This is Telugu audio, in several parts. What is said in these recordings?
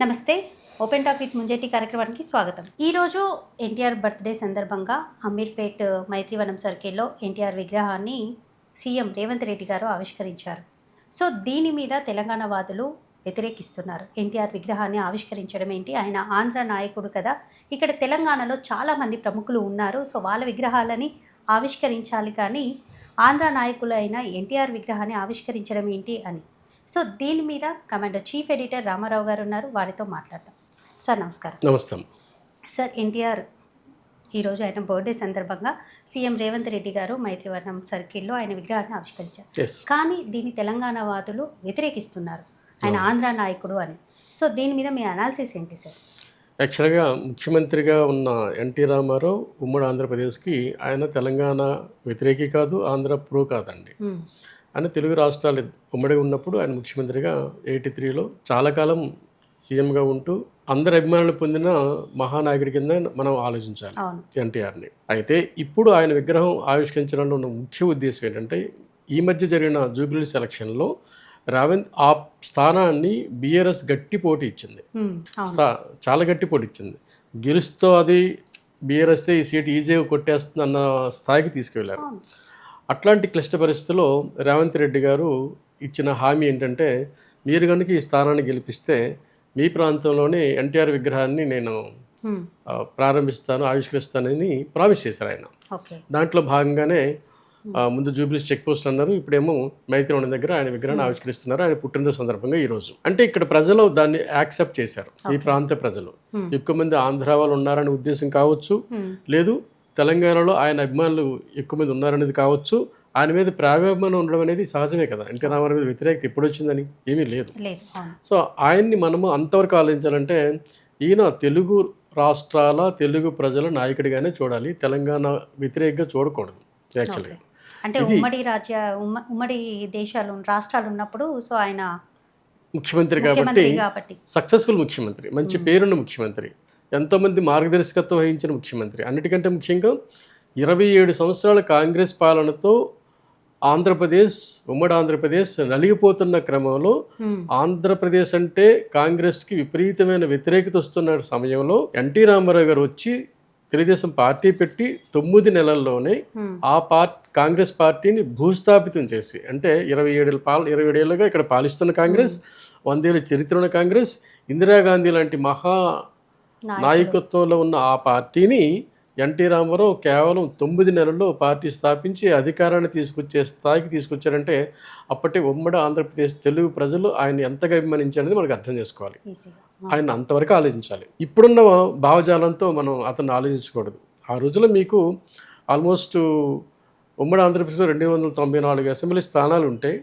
నమస్తే. ఓపెన్ టాక్ విత్ ముంజేటి కార్యక్రమానికి స్వాగతం. ఈరోజు ఎన్టీఆర్ బర్త్డే సందర్భంగా అమీర్పేట్ మైత్రివనం సర్కిల్లో ఎన్టీఆర్ విగ్రహాన్ని సీఎం రేవంత్ రెడ్డి గారు ఆవిష్కరించారు. సో దీని మీద తెలంగాణ వాదులు వ్యతిరేకిస్తున్నారు. ఎన్టీఆర్ విగ్రహాన్ని ఆవిష్కరించడం ఏంటి, ఆయన ఆంధ్ర నాయకుడు కదా, ఇక్కడ తెలంగాణలో చాలామంది ప్రముఖులు ఉన్నారు, సో వాళ్ళ విగ్రహాలని ఆవిష్కరించాలి కానీ ఆంధ్ర నాయకులైన ఎన్టీఆర్ విగ్రహాన్ని ఆవిష్కరించడం ఏంటి అని. సో దీని మీద కమాండర్ చీఫ్ ఎడిటర్ రామారావు గారు ఉన్నారు, వారితో మాట్లాడతాం. సార్ నమస్కారం. నమస్తే సార్, ఎన్టీఆర్ ఈరోజు ఆయన బర్త్డే సందర్భంగా సీఎం రేవంత్ రెడ్డి గారు మైత్రివనం సర్కిల్లో ఆయన విగ్రహాన్ని ఆవిష్కరించారు. కానీ దీన్ని తెలంగాణ వాదులు వ్యతిరేకిస్తున్నారు, ఆయన ఆంధ్ర నాయకుడు అని. సో దీని మీద మీ అనాలిసిస్ ఏంటి సార్? యాక్చువల్గా ముఖ్యమంత్రిగా ఉన్న ఎన్టీ రామారావు ఉమ్మడి ఆంధ్రప్రదేశ్కి ఆయన తెలంగాణ వ్యతిరేకి కాదు, ఆంధ్ర ప్రో కాదండి. ఆయన తెలుగు రాష్ట్రాలు ఉమ్మడిగా ఉన్నప్పుడు ఆయన ముఖ్యమంత్రిగా 83లో చాలా కాలం సీఎంగా ఉంటూ అందరి అభిమానులు పొందిన మహానాయకుడి కింద మనం ఆలోచించాలి ఎన్టీఆర్ని. అయితే ఇప్పుడు ఆయన విగ్రహం ఆవిష్కరించడంలో ఉన్న ముఖ్య ఉద్దేశం ఏంటంటే, ఈ మధ్య జరిగిన జూబ్లీ సెలక్షన్లో రేవంత్ ఆ స్థానాన్ని బీఆర్ఎస్ గట్టి పోటీ ఇచ్చింది, చాలా గట్టి పోటీ ఇచ్చింది. గెలుస్తూ అది బీఆర్ఎస్ ఈ సీట్ ఈజీగా కొట్టేస్తుంది అన్న స్థాయికి తీసుకువెళ్ళారు. అట్లాంటి క్లిష్ట పరిస్థితుల్లో రేవంత్ రెడ్డి గారు ఇచ్చిన హామీ ఏంటంటే, మీరు కనుక ఈ స్థానాన్ని గెలిపిస్తే మీ ప్రాంతంలోనే ఎన్టీఆర్ విగ్రహాన్ని నేను ప్రారంభిస్తాను, ఆవిష్కరిస్తానని ప్రామిస్ చేశారు ఆయన. దాంట్లో భాగంగానే ముందు జూబ్లీస్ చెక్ పోస్ట్ అన్నారు, ఇప్పుడేమో మైత్రివనం దగ్గర ఆయన విగ్రహాన్ని ఆవిష్కరిస్తున్నారు. ఆయన పుట్టినరోజు సందర్భంగా ఈరోజు. అంటే ఇక్కడ ప్రజలు దాన్ని యాక్సెప్ట్ చేశారు. ఈ ప్రాంత ప్రజలు ఎక్కువ మంది ఆంధ్ర వాళ్ళు ఉన్నారనే ఉద్దేశం కావచ్చు, లేదు తెలంగాణలో ఆయన అభిమానులు ఎక్కువ మంది ఉన్నారనేది కావచ్చు, ఆయన మీద ప్రాభిమానం ఉండడం అనేది సహజమే కదా. ఎన్టీ రామారావు మీద వ్యతిరేకత ఎప్పుడు వచ్చిందని ఏమీ లేదు. సో ఆయన్ని మనము అంతవరకు ఆలోచించాలంటే, ఈయన తెలుగు రాష్ట్రాల తెలుగు ప్రజల నాయకుడిగానే చూడాలి, తెలంగాణ వ్యతిరేకంగా చూడకూడదు. యాక్చువల్గా అంటే ఉమ్మడి దేశాలు రాష్ట్రాలు ఉన్నప్పుడు సో ఆయన ముఖ్యమంత్రి కాబట్టి సక్సెస్ఫుల్ ముఖ్యమంత్రి, మంచి పేరున్న ముఖ్యమంత్రి, ఎంతోమంది మార్గదర్శకత్వం వహించిన ముఖ్యమంత్రి. అన్నిటికంటే ముఖ్యంగా 27 సంవత్సరాల కాంగ్రెస్ పాలనతో ఆంధ్రప్రదేశ్, ఉమ్మడి ఆంధ్రప్రదేశ్ నలిగిపోతున్న క్రమంలో ఆంధ్రప్రదేశ్ అంటే కాంగ్రెస్కి విపరీతమైన వ్యతిరేకత వస్తున్న సమయంలో ఎన్టీ రామారావు గారు వచ్చి తెలుగుదేశం పార్టీ పెట్టి 9 నెలల్లోనే ఆ కాంగ్రెస్ పార్టీని భూస్థాపితం చేసి, అంటే 27 ఏళ్ళుగా ఇక్కడ పాలిస్తున్న కాంగ్రెస్, 100 ఏళ్ళ చరిత్ర ఉన్న కాంగ్రెస్, ఇందిరాగాంధీ లాంటి మహా నాయకత్వంలో ఉన్న ఆ పార్టీని ఎన్టీ రామారావు కేవలం 9 నెలల్లో పార్టీ స్థాపించి అధికారాన్ని తీసుకొచ్చే స్థాయికి తీసుకొచ్చారంటే, అప్పటి ఉమ్మడి ఆంధ్రప్రదేశ్ తెలుగు ప్రజలు ఆయన ఎంతగా అభిమానించారనేది మనకు అర్థం చేసుకోవాలి. ఆయన అంతవరకు ఆలోచించాలి. ఇప్పుడున్న భావజాలంతో మనం అతను ఆలోచించకూడదు. ఆ రోజుల్లో మీకు ఆల్మోస్ట్ ఉమ్మడి ఆంధ్రప్రదేశ్లో 294 అసెంబ్లీ స్థానాలు ఉంటే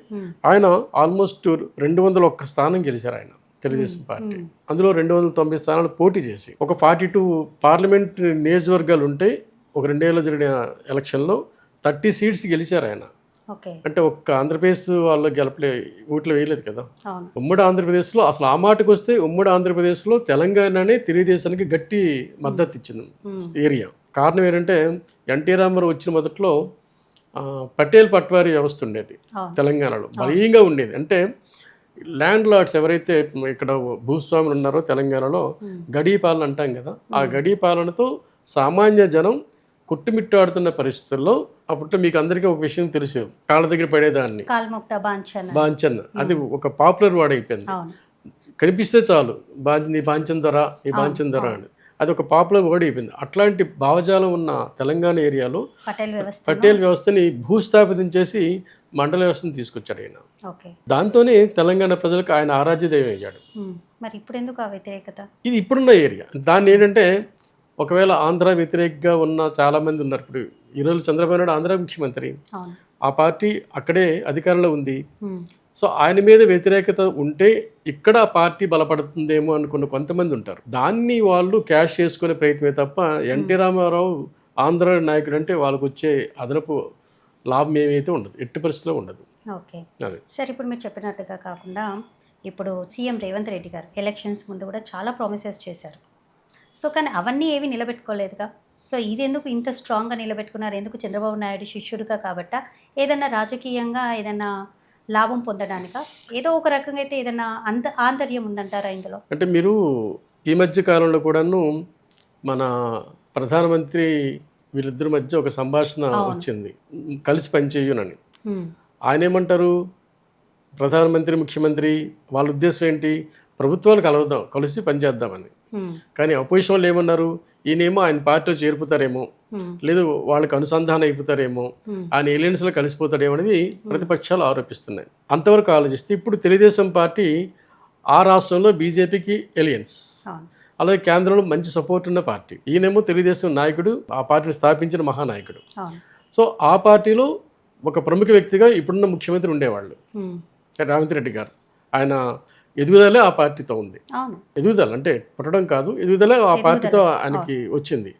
ఆయన ఆల్మోస్ట్ 201 స్థానం గెలిచారు ఆయన తెలుగుదేశం పార్టీ. అందులో 290 స్థానాలు పోటీ చేసి ఒక 42 పార్లమెంట్ నియోజకవర్గాలు ఉంటే ఒక 2 ఏళ్ళలో జరిగిన ఎలక్షన్లో 30 సీట్స్ గెలిచారు ఆయన. అంటే ఒక్క ఆంధ్రప్రదేశ్ వాళ్ళు ఓట్లు వేయలేదు కదా. ఉమ్మడి ఆంధ్రప్రదేశ్లో అసలు ఆ మాటకు వస్తే ఉమ్మడి ఆంధ్రప్రదేశ్లో తెలంగాణనే తెలుగుదేశానికి గట్టి మద్దతు ఇచ్చింది ఏరియా. కారణం ఏంటంటే, ఎన్టీ రామారావు వచ్చిన మొదట్లో పటేల్ పట్వారీ వ్యవస్థ ఉండేది తెలంగాణలో, బలీయంగా ఉండేది. అంటే ల్యాండ్ లార్డ్స్ ఎవరైతే ఇక్కడ భూస్వాములు ఉన్నారో తెలంగాణలో గడీపాలన అంటాం కదా, ఆ గడీపాలనతో సామాన్య జనం కుట్టుమిట్టాడుతున్న పరిస్థితుల్లో అప్పుడు మీకు అందరికీ ఒక విషయం తెలుసు, కాళ్ళ దగ్గర పడేదాన్ని బాంచన్, అది ఒక పాపులర్ వర్డ్ అయిపోయింది. కనిపిస్తే చాలు నీ బాంచన్ ధర, ఈ బాంచన్ ధర అని, అది ఒక పాపులర్ వర్డ్ అయిపోయింది. అట్లాంటి భావజాలం ఉన్న తెలంగాణ ఏరియాలో పటేల్ వ్యవస్థని భూస్థాపితం చేసి మండల వ్యవస్థను తీసుకొచ్చాడు ఆయన. దాంతోనే తెలంగాణ ప్రజలకు ఆయన ఆరాధ్య దైవం అయ్యాడు. మరి ఇప్పుడు ఎందుకు ఆ వ్యతిరేకత? ఇది ఇప్పుడున్న ఏరియా. దాన్ని ఏంటంటే, ఒకవేళ ఆంధ్ర వ్యతిరేకంగా ఉన్న చాలా మంది ఉన్నారు. ఇప్పుడు ఈరోజు చంద్రబాబు నాయుడు ఆంధ్ర ముఖ్యమంత్రి, ఆ పార్టీ అక్కడే అధికారంలో ఉంది. సో ఆయన మీద వ్యతిరేకత ఉంటే ఇక్కడ ఆ పార్టీ బలపడుతుందేమో అనుకున్న కొంతమంది ఉంటారు. దాన్ని వాళ్ళు క్యాష్ చేసుకునే ప్రయత్నమే తప్ప ఎన్టీ రామారావు ఆంధ్ర నాయకుడు అంటే వాళ్ళకు వచ్చే అదనపు లాభం ఏమైతే ఉండదు, ఎట్టి పరిస్థితిలో ఉండదు. ఓకే సార్, ఇప్పుడు మీరు చెప్పినట్టుగా కాకుండా ఇప్పుడు సీఎం రేవంత్ రెడ్డి గారు ఎలక్షన్స్ ముందు కూడా చాలా ప్రామిసెస్ చేశారు. సో కానీ అవన్నీ ఏవి నిలబెట్టుకోలేదుగా. సో ఇది ఎందుకు ఇంత స్ట్రాంగ్గా నిలబెట్టుకున్నారు? ఎందుకు? చంద్రబాబు నాయుడు శిష్యుడిగా కాబట్ట, ఏదన్నా రాజకీయంగా ఏదన్నా లాభం పొందడానిక, ఏదో ఒక రకంగా అయితే ఏదైనా ఆంతర్యం ఉందంటారా ఇందులో? అంటే మీరు ఈ మధ్య కాలంలో కూడాను మన ప్రధానమంత్రి వీళ్ళిద్దరి మధ్య ఒక సంభాషణ వచ్చింది, కలిసి పనిచేయునని. ఆయన ఏమంటారు, ప్రధానమంత్రి ముఖ్యమంత్రి వాళ్ళ ఉద్దేశం ఏంటి, ప్రభుత్వాలు కలుద్దాం, కలిసి పనిచేద్దామని. కానీ అపోజిషన్ వాళ్ళు ఏమన్నారు, ఈయనేమో ఆయన పార్టీలో చేరుపుతారేమో, లేదు వాళ్ళకి అనుసంధానం అయిపోతారేమో, ఆయన ఏలియన్స్లో కలిసిపోతాడేమో అనేది ప్రతిపక్షాలు ఆరోపిస్తున్నాయి. అంతవరకు ఆలోచిస్తే ఇప్పుడు తెలుగుదేశం పార్టీ ఆ రాష్ట్రంలో బీజేపీకి ఎలియన్స్, అలాగే కేంద్రంలో మంచి సపోర్ట్ ఉన్న పార్టీ. ఈయనేమో తెలుగుదేశం నాయకుడు, ఆ పార్టీని స్థాపించిన మహానాయకుడు. సో ఆ పార్టీలో ఒక ప్రముఖ వ్యక్తిగా ఇప్పుడున్న ముఖ్యమంత్రి ఉండేవాళ్ళు రేవంత్ రెడ్డి గారు. ఆయన ఎదుగుదలే ఆ పార్టీతో ఉంది. ఎదుగుదల అంటే పుట్టడం కాదు, ఎదుగుదలే ఆ పార్టీతో ఆయనకి వచ్చింది.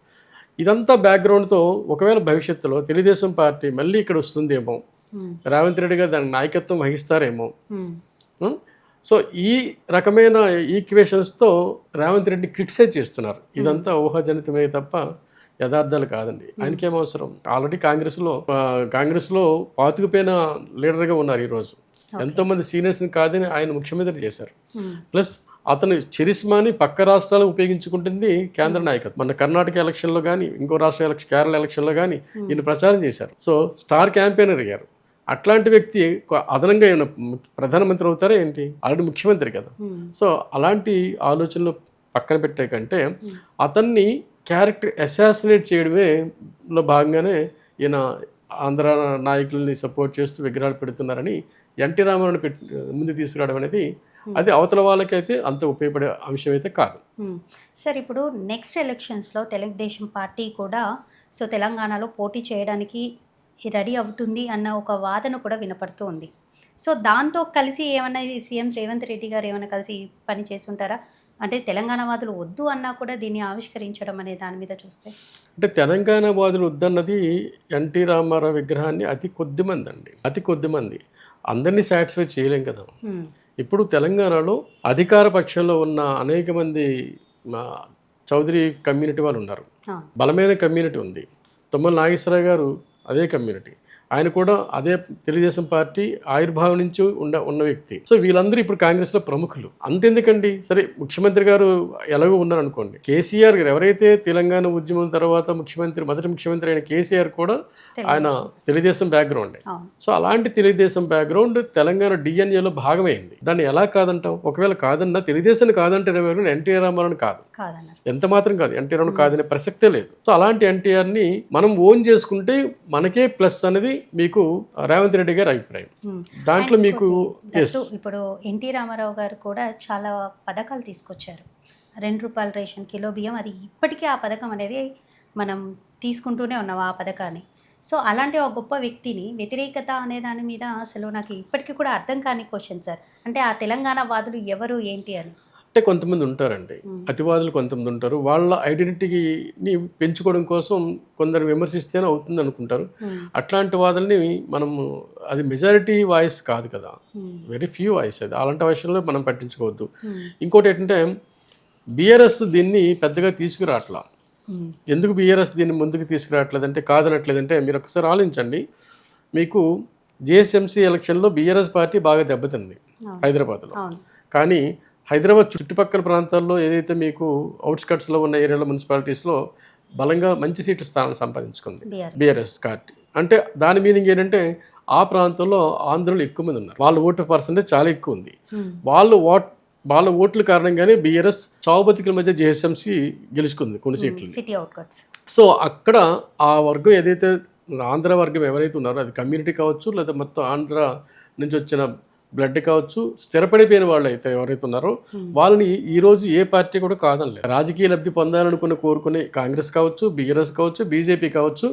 ఇదంతా బ్యాక్గ్రౌండ్తో ఒకవేళ భవిష్యత్తులో తెలుగుదేశం పార్టీ మళ్ళీ ఇక్కడ వస్తుందేమో, రేవంత్ రెడ్డి గారు దానికి నాయకత్వం వహిస్తారేమో. సో ఈ రకమైన ఈక్వేషన్స్తో రేవంత్ రెడ్డి క్రిటిసైజ్ చేస్తున్నారు. ఇదంతా ఊహాజనితమే తప్ప యథార్థాలు కాదండి. ఆయనకేం అవసరం, ఆల్రెడీ కాంగ్రెస్లో పాతుకుపోయిన లీడర్గా ఉన్నారు ఈరోజు. ఎంతోమంది సీనియర్స్ని కాదని ఆయన ముఖ్యమంత్రి చేశారు. ప్లస్ అతను చరిస్మాని పక్క రాష్ట్రాలు ఉపయోగించుకుంటుంది కేంద్ర నాయకత్వం. మన కర్ణాటక ఎలక్షన్లో కానీ, ఇంకో రాష్ట్ర కేరళ ఎలక్షన్లో కానీ ఈయన ప్రచారం చేశారు. సో స్టార్ క్యాంపెయినర్ అయ్యారు. అట్లాంటి వ్యక్తి అదనంగా ఏమైనా ప్రధానమంత్రి అవుతారా ఏంటి, ఆల్రెడీ ముఖ్యమంత్రి కదా. సో అలాంటి ఆలోచనలు పక్కన పెట్టే కంటే అతన్ని క్యారెక్టర్ అసాసినేట్ చేయడమే లో భాగంగానే ఈయన ఆంధ్ర నాయకుల్ని సపోర్ట్ చేస్తూ విగ్రహాలు పెడుతున్నారని ఎన్టీ రామారావుని ముందు తీసుకురావడం అనేది అది అవతల వాళ్ళకైతే అంత ఉపయోగపడే అంశం అయితే కాదు. సార్, ఇప్పుడు నెక్స్ట్ ఎలక్షన్స్లో తెలుగుదేశం పార్టీ కూడా సో తెలంగాణలో పోటీ చేయడానికి రెడీ అవుతుంది అన్న ఒక వాదన కూడా వినపడుతూ ఉంది. సో దాంతో కలిసి ఏమన్నా సీఎం రేవంత్ రెడ్డి గారు ఏమైనా కలిసి పని చేస్తుంటారా? అంటే తెలంగాణ వాదులు వద్దు అన్నా కూడా దీన్ని ఆవిష్కరించడం అనే దాని మీద చూస్తే, అంటే తెలంగాణ వాదులు వద్దన్నది ఎన్టీ రామారావు విగ్రహాన్ని అతి కొద్ది మంది అందరినీ సాటిస్ఫై చేయలేం కదా. ఇప్పుడు తెలంగాణలో అధికార పక్షంలో ఉన్న అనేక మంది చౌదరి కమ్యూనిటీ వాళ్ళు ఉన్నారు, బలమైన కమ్యూనిటీ ఉంది. తుమ్మల నాగేశ్వరరావు గారు అదే కమ్యూనిటీ, ఆయన కూడా అదే తెలుగుదేశం పార్టీ ఆవిర్భావం నుంచి ఉన్న వ్యక్తి. సో వీళ్ళందరూ ఇప్పుడు కాంగ్రెస్లో ప్రముఖులు. అంతెందుకండి, సరే ముఖ్యమంత్రి గారు ఎలాగో ఉన్నారనుకోండి, కేసీఆర్ గారు ఎవరైతే తెలంగాణ ఉద్యమం తర్వాత మొదటి ముఖ్యమంత్రి అయిన కేసీఆర్ కూడా ఆయన తెలుగుదేశం బ్యాక్గ్రౌండ్. సో అలాంటి తెలుగుదేశం బ్యాక్గ్రౌండ్ తెలంగాణ డిఎన్ఏలో భాగమైంది. దాన్ని ఎలా కాదంటాం? ఒకవేళ కాదన్నా తెలుగుదేశాన్ని కాదంటే ఎన్టీఆర్ రామారావుని కాదు, ఎంత మాత్రం కాదు, ఎన్టీఆర్ రామారావు కాదనే ప్రసక్తే లేదు. సో అలాంటి ఎన్టీఆర్ని మనం ఓన్ చేసుకుంటే మనకే ప్లస్ అనేది మీకు రేవంత్ రెడ్డి గారి అభిప్రాయం. దాంట్లో మీకు ఇప్పుడు ఎన్టీ రామారావు గారు కూడా చాలా పథకాలు తీసుకొచ్చారు. ₹2 రేషన్, కిలో బియ్యం, అది ఇప్పటికీ ఆ పథకం అనేది మనం తీసుకుంటూనే ఉన్నాం ఆ పథకాన్ని. సో అలాంటి ఒక గొప్ప వ్యక్తిని వ్యతిరేకత అనే దాని మీద అసలు నాకు ఇప్పటికీ కూడా అర్థం కాని క్వశ్చన్ సార్. అంటే ఆ తెలంగాణ వాదులు ఎవరు ఏంటి అని. అంటే కొంతమంది ఉంటారండి, అతివాదులు కొంతమంది ఉంటారు. వాళ్ళ ఐడెంటిటీని పెంచుకోవడం కోసం కొందరు విమర్శిస్తేనే అవుతుంది అనుకుంటారు. అట్లాంటి వాదుల్ని మనము, అది మెజారిటీ వాయిస్ కాదు కదా, వెరీ ఫ్యూ వాయిస్. అది అలాంటి విషయంలో మనం పట్టించుకోవద్దు. ఇంకోటి ఏంటంటే బీఆర్ఎస్ దీన్ని పెద్దగా తీసుకురావట్లా. ఎందుకు బీఆర్ఎస్ దీన్ని ముందుకు తీసుకురావట్లేదంటే, కాదనట్లేదంటే మీరు ఒకసారి ఆలోచించండి. మీకు జిహెచ్ఎంసీ ఎలక్షన్లో బీఆర్ఎస్ పార్టీ బాగా దెబ్బతింది హైదరాబాద్లో. కానీ హైదరాబాద్ చుట్టుపక్కల ప్రాంతాల్లో ఏదైతే మీకు అవుట్స్కట్స్లో ఉన్న ఏరియాలో మున్సిపాలిటీస్లో బలంగా మంచి సీట్లు స్థానం సంపాదించుకుంది బీఆర్ఎస్ పార్టీ. అంటే దాని మీనింగ్ ఏంటంటే ఆ ప్రాంతంలో ఆంధ్రులు ఎక్కువ మంది ఉన్నారు, వాళ్ళ ఓటు పర్సెంటేజ్ చాలా ఎక్కువ ఉంది. వాళ్ళ ఓట్ల కారణంగానే బీఆర్ఎస్ చావు బతికుల మధ్య జిహెచ్ఎంసీ గెలుచుకుంది కొన్ని సీట్లు. సో అక్కడ ఆ వర్గం ఏదైతే ఆంధ్ర వర్గం ఎవరైతే ఉన్నారో, అది కమ్యూనిటీ కావచ్చు లేదా మొత్తం ఆంధ్ర నుంచి వచ్చిన బ్లడ్ కావచ్చు, స్థిరపడిపోయిన వాళ్ళు అయితే ఎవరైతే ఉన్నారో వాళ్ళని ఈరోజు ఏ పార్టీ కూడా కాదనలేదు. రాజకీయ లబ్ధి కోరుకునే కాంగ్రెస్ కావచ్చు, బీఆర్ఎస్ కావచ్చు, బీజేపీ కావచ్చు,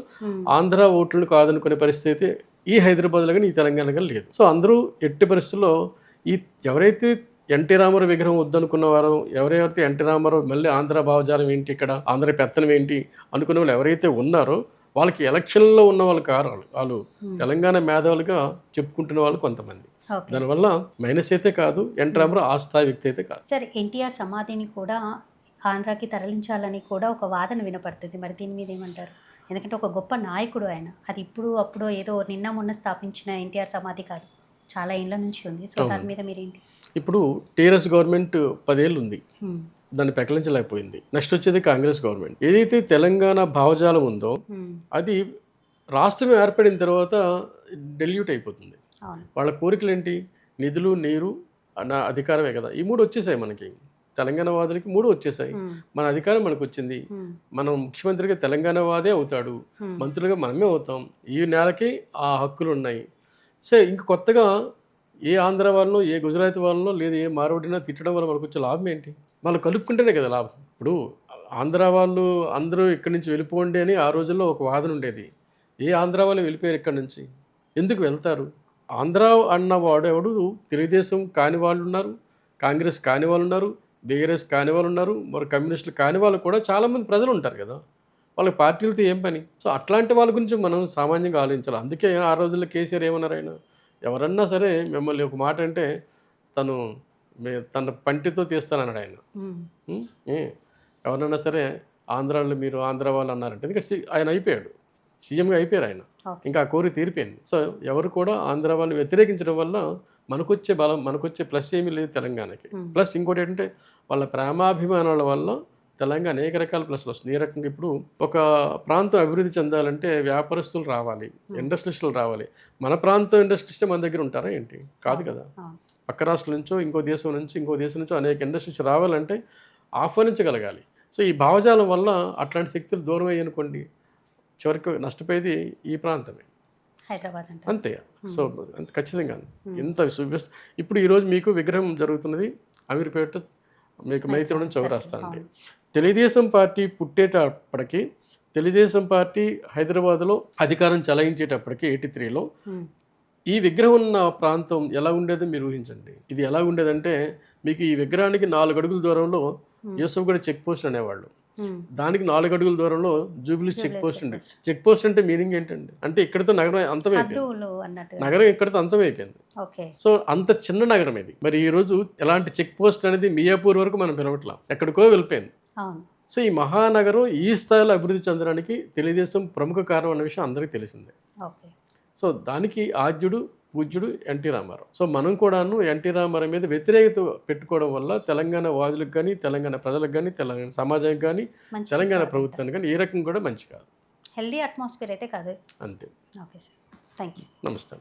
ఆంధ్ర ఓట్లను కాదనుకునే పరిస్థితి ఈ హైదరాబాద్లో కానీ ఈ తెలంగాణ కానీ లేదు. సో అందరూ ఎట్టి పరిస్థితుల్లో ఎవరైతే ఎన్టీ రామారావు విగ్రహం వద్దనుకున్న వారు, ఎవరైతే ఎన్టీ రామారావు మళ్ళీ ఆంధ్ర భావజాలం ఏంటి, ఇక్కడ ఆంధ్ర పెత్తనం ఏంటి అనుకునే వాళ్ళు ఎవరైతే ఉన్నారో వాళ్ళకి ఎలక్షన్లో ఉన్న వాళ్ళు కారు, వాళ్ళు తెలంగాణ మేధావులుగా చెప్పుకుంటున్న వాళ్ళు కొంతమంది. దానివల్ల మైనస్ అయితే కాదు, ఎన్టీ రామారావు ఆ స్థాయి వ్యక్తి అయితే కాదు. సార్, ఎన్టీఆర్ సమాధిని కూడా ఆంధ్రాకి తరలించాలని కూడా ఒక వాదన వినపడుతుంది. మరి దీని మీద ఏమంటారు? ఎందుకంటే ఒక గొప్ప నాయకుడు ఆయన. అది అప్పుడు ఏదో నిన్న మొన్న స్థాపించిన ఎన్టీఆర్ సమాధి కాదు, చాలా ఏళ్ళ నుంచి ఉంది. సో దాని మీద మీరేంటి? ఇప్పుడు టీఆర్ఎస్ గవర్నమెంట్ 10 ఏళ్ళు ఉంది, మ్మ్. దాన్ని పెకలించలేకపోయింది. నెక్స్ట్ వచ్చేది కాంగ్రెస్ గవర్నమెంట్. ఏదైతే తెలంగాణ భావజాలం ఉందో మ్మ్. అది రాష్ట్రం ఏర్పడిన తర్వాత డెల్యూట్ అయిపోతుంది. అవును. వాళ్ళ కోరికలు ఏంటి? నిధులు, నీరు, అధికారమే కదా. ఈ 3 వచ్చేసాయి మనకి. తెలంగాణ వాదులకి 3 వచ్చేసాయి. మ్మ్. మన అధికారం మనకు వచ్చింది. మ్మ్. మనం ముఖ్యమంత్రిగా తెలంగాణ వాదే అవుతాడు, మంత్రులుగా మనమే అవుతాం. ఈ నేలకి ఆ హక్కులు ఉన్నాయి. సో ఇంక కొత్తగా ఏ ఆంధ్ర వాళ్ళనో, ఏ గుజరాత్ వాళ్ళనో, లేదా ఏ మారవడినో తిట్టడం వల్ల మనకు వచ్చే లాభం ఏంటి? వాళ్ళు కలుపుకుంటేనే కదా లాభం. ఇప్పుడు ఆంధ్ర వాళ్ళు అందరూ ఇక్కడి నుంచి వెళ్ళిపోండి అని ఆ రోజుల్లో ఒక వాదన ఉండేది. ఏ ఆంధ్ర వాళ్ళు వెళ్ళిపోయారు ఇక్కడి నుంచి? ఎందుకు వెళ్తారు? ఆంధ్ర అన్నవాడు ఎవడు తెలుగుదేశం కాని వాళ్ళు ఉన్నారు, కాంగ్రెస్ కాని వాళ్ళు ఉన్నారు, బీఆర్ఎస్ కాని వాళ్ళు ఉన్నారు, మరి కమ్యూనిస్టులు కాని వాళ్ళు కూడా చాలామంది ప్రజలు ఉంటారు కదా. వాళ్ళకి పార్టీలతో ఏం పని? సో అట్లాంటి వాళ్ళ గురించి మనం సామాన్యంగా ఆలోచించాలి. అందుకే ఆ రోజుల్లో కేసీఆర్ ఏమన్నారు, ఆయన ఎవరన్నా సరే మిమ్మల్ని ఒక మాట అంటే తన పంటితో తీస్తానన్నాడు ఆయన. మ్మ్. ఎవరన్నా సరే ఆంధ్రాలో మీరు ఆంధ్ర వాళ్ళు అన్నారంటే ఇంకా ఆయన అయిపోయాడు, సీఎంగా అయిపోయారు ఆయన. ఓకే. ఇంకా ఆ కోరిక తీరిపోయింది. సో ఎవరు కూడా ఆంధ్ర వాళ్ళని వ్యతిరేకించడం వల్ల మనకొచ్చే బలం, మనకొచ్చే ప్లస్ ఏమీ లేదు తెలంగాణకి. ప్లస్ ఇంకోటి ఏంటంటే వాళ్ళ ప్రేమాభిమానాల వల్ల తెలంగాణ అనేక రకాల ప్లస్లు వస్తుంది. ఏ రకంగా ఇప్పుడు ఒక ప్రాంతం అభివృద్ధి చెందాలంటే వ్యాపారస్తులు రావాలి, ఇండస్ట్రీస్టులు రావాలి. మన ప్రాంతం ఇండస్ట్రీస్టే మన దగ్గర ఉంటారా ఏంటి? కాదు కదా. అవును. పక్క రాష్ట్రం నుంచో ఇంకో దేశం నుంచో అనేక ఇండస్ట్రీస్ రావాలంటే ఆహ్వానించగలగాలి. సో ఈ భావజాలం వల్ల అట్లాంటి శక్తులు దూరం అయ్యనుకోండి, చివరికి నష్టపోయేది ఈ ప్రాంతమే, హైదరాబాద్ అంటే అంతే. సో అంత ఖచ్చితంగా ఎంత ఇప్పుడు ఈరోజు మీకు విగ్రహం జరుగుతున్నది అమీర్పేట, మీకు మైత్రివనం చౌరాస్తా అండి. తెలుగుదేశం పార్టీ పుట్టేటప్పటికి, తెలుగుదేశం పార్టీ హైదరాబాద్లో అధికారం చలాయించేటప్పటికి 83లో ఈ విగ్రహం ఉన్న ప్రాంతం ఎలా ఉండేదో మీరు ఊహించండి. ఇది ఎలా ఉండేదంటే మీకు ఈ విగ్రహానికి 4 అడుగుల దూరంలో యూసఫ్గఢ చెక్ పోస్ట్ అనేవాళ్ళు, దానికి 4 అడుగుల దూరంలో జూబ్లీ చెక్ పోస్ట్ ఉండే. చెక్ పోస్ట్ అంటే మీనింగ్ ఏంటండి? అంటే ఇక్కడితో నగరం అంతమైపోయింది, నగరం ఇక్కడితో అంతమైపోయింది. సో అంత చిన్న నగరం ఇది. మరి ఈ రోజు ఎలాంటి చెక్ పోస్ట్ అనేది మియాపూర్ వరకు మనం పిలవట్లా, ఎక్కడికో వెళ్ళిపోయింది. సో ఈ మహానగరం ఈ స్థాయిలో అభివృద్ధి చెందడానికి తెలుగుదేశం ప్రముఖ కారణం అన్న విషయం అందరికీ తెలిసిందే. సో దానికి ఆద్యుడు పూజ్యుడు ఎన్టీ రామారావు. సో మనం కూడాను ఎన్టీ రామారావు మీద వ్యతిరేకత పెట్టుకోవడం వల్ల తెలంగాణ వాదులకు కానీ, తెలంగాణ ప్రజలకు కానీ, తెలంగాణ సమాజానికి కానీ, తెలంగాణ ప్రభుత్వానికి కానీ ఏ రకం కూడా మంచి కాదు. హెల్దీ అట్మాస్ఫియర్ అయితే కాదు. అంతే. Okay sir, thank you. నమస్తే.